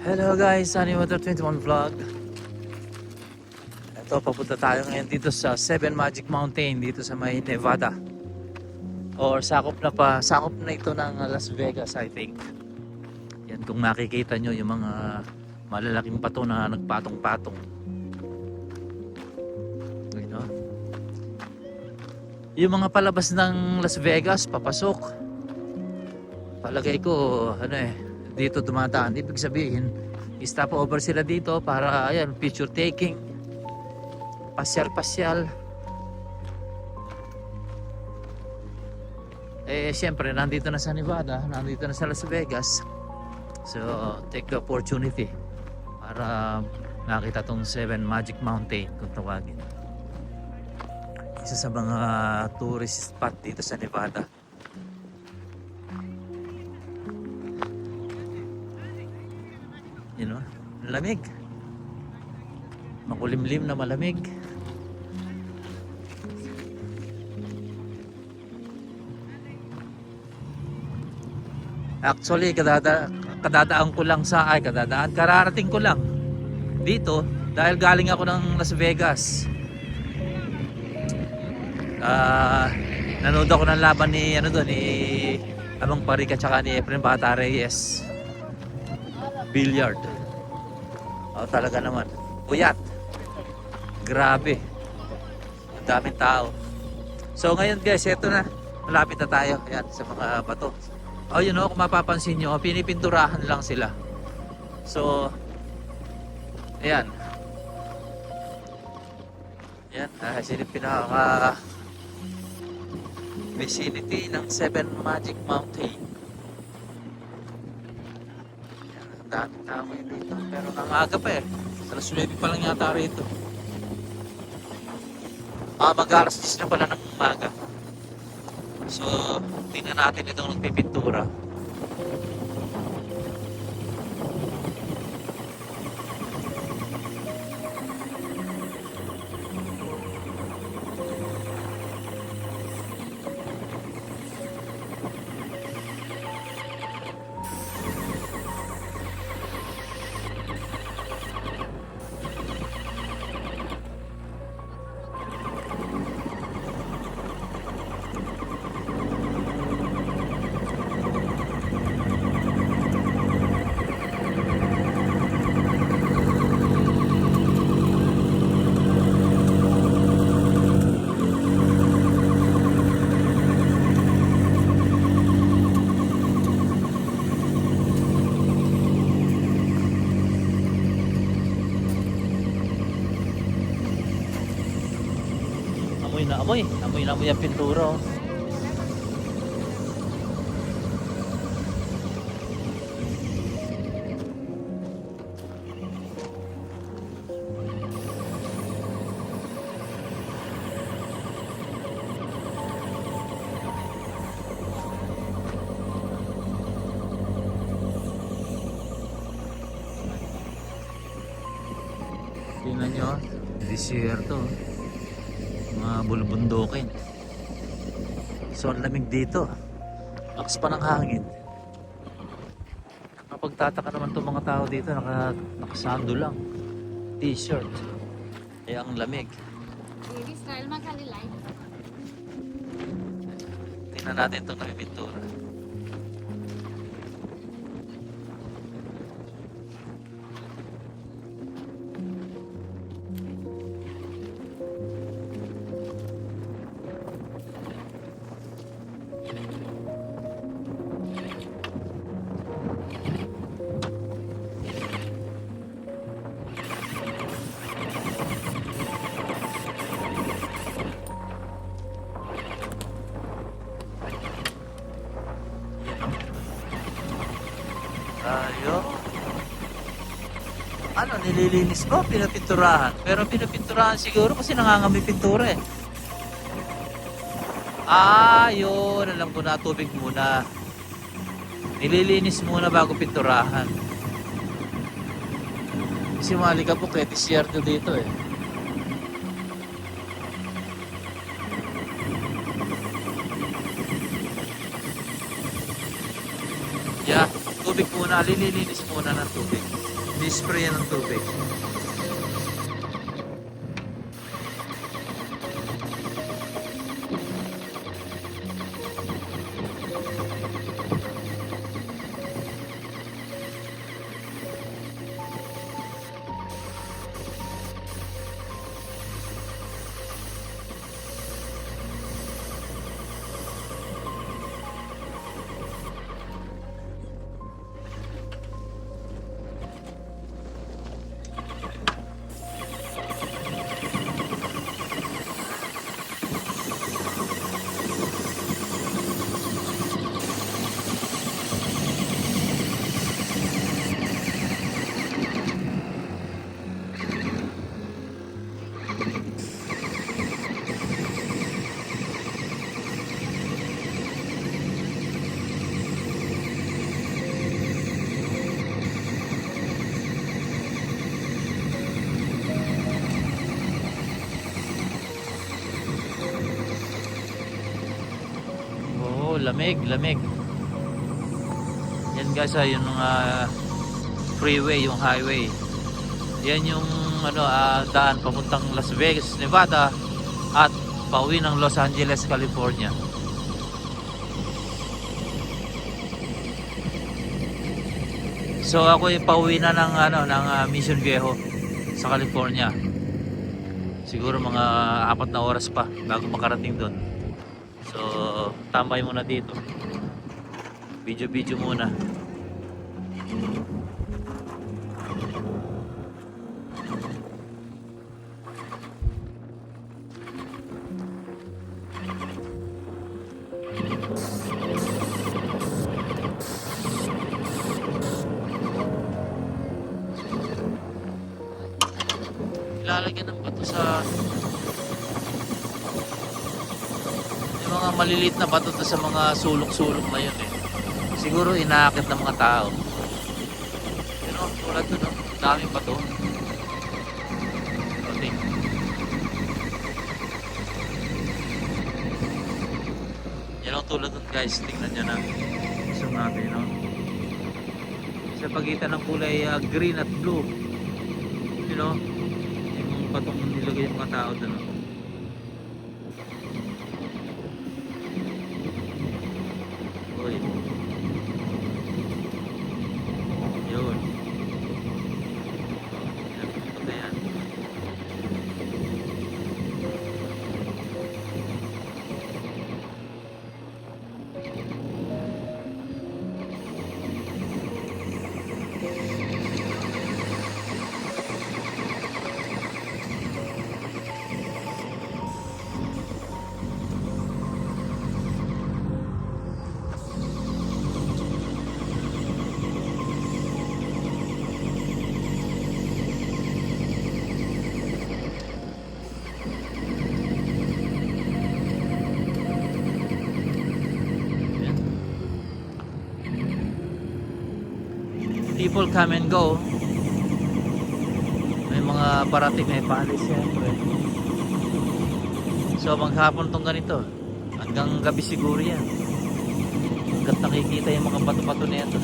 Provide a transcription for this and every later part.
Hello guys, Sunny Water 21 Vlog. Ito, papunta tayo ngayon dito sa Seven Magic Mountain dito sa may Nevada. Or sakop na ito ng Las Vegas, I think. Yan, kung makikita nyo yung mga malalaking pato na nagpatong-patong. You know? Yung mga palabas ng Las Vegas, papasok. Palagay ko, dito dumadaan. Ibig sabihin, stop over sila dito para, ayan, picture taking, pasyal-pasyal. Siyempre, nandito na sa Nevada, nandito na sa Las Vegas. So, take the opportunity para makita tong Seven Magic Mountain, kung tawagin. Isa sa mga tourist spot dito sa Nevada. You know, lamig. Makulimlim na malamig. Actually, kararating ko lang dito dahil galing ako ng Las Vegas. Nanood ako ng laban ni Amang Parik at saka ni Efren Bata Reyes. Billiard. Talaga naman. Puyat. Grabe. Ang daming tao. So ngayon guys, eto na. Malapit na tayo. Ayan, sa mga bato. Kung mapapansin nyo, pinipinturahan lang sila. So, ayan. Ayan, sila pinaka vicinity ng Seven Magic Mountain. Daming tao ngayon dito, pero nangaga pa alas 9 pa lang yata rito. Mag-alas 10 na pala ng umaga. So, tingnan natin itong nagpipintura. Amoy na ang pintura. Tingnan nyo, desierto. Mga bulubundukin. So ang lamig dito. Lakas pa ng hangin. Napagtataka naman itong mga tao dito, nakasando lang, t-shirt. Kaya ang lamig. Tingnan natin itong nakipintura. Nililinis ko, pinapinturahan. Pero pinapinturahan siguro kasi nangangamoy pintura yun. Alam ko na, tubig muna. Nililinis muna bago pinturahan. Kasi malikabok desierto dito Yeah, tubig muna, lililinis muna ng tubig. Dispray yan ng tubig. Oh, lamig, lamig. Yan guys, yung freeway, yung highway. Yan yung daan papuntang Las Vegas, Nevada at pauwi ng Los Angeles, California. So ako ay pauwi na ng Mission Viejo sa California. Siguro mga 4 na oras pa bago makarating doon. So tambay muna dito. Video muna. Ilalagyan ng bato sa yung mga maliliit na bato sa mga sulok-sulok na yun eh. Siguro inaakit ng mga tao. You know, tulad doon, daming bato. Okay. Yan ang tulad doon guys, tingnan nyo na. Isang natin, no? Sa pagitan ng kulay green at blue. You know, yung batong nilagay yung mga tao doon, no? Uy. Yun. Ito yan. People come and go. May mga parating, may paalis siyempre. So maghapon tong ganito, hanggang gabi siguro yan, hanggat nakikita yung mga bato-bato na ito.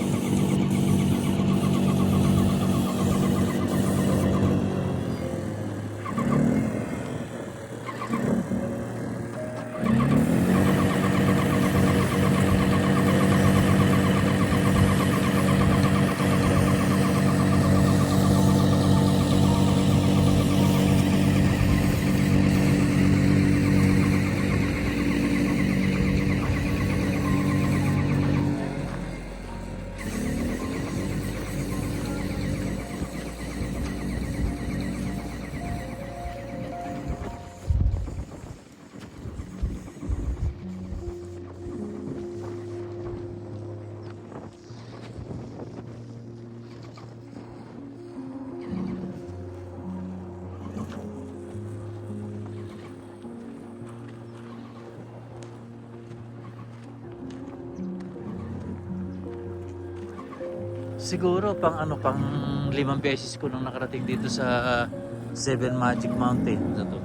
Siguro pang 5 beses ko nang nakarating dito sa Seven Magic Mountain na to.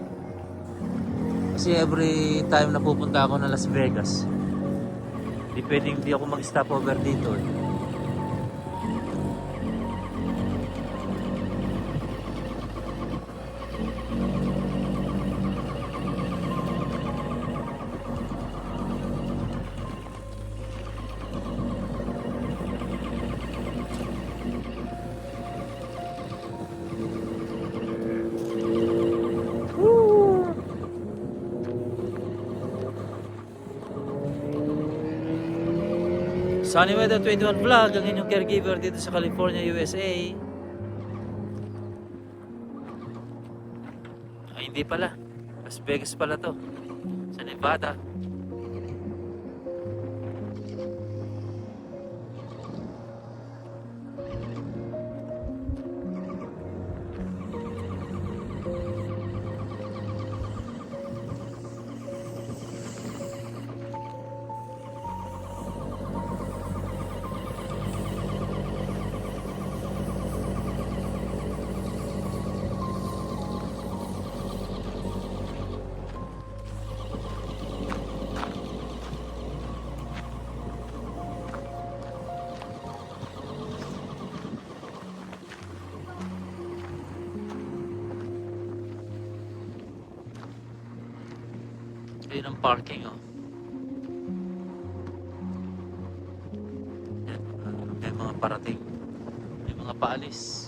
Kasi every time na pupunta ako ng Las Vegas, di ako mag-stop over dito eh. Sunny Weather 21 Vlog, ang inyong caregiver dito sa California, USA. Ay, hindi pala. Las Vegas pala to. Sa Nevada. Yun ang parking, oh. Yan, may mga parating. May mga paalis.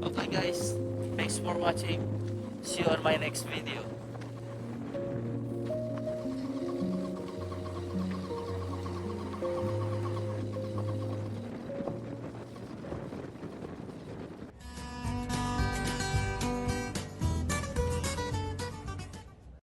Okay guys, thanks for watching. See you on my next video.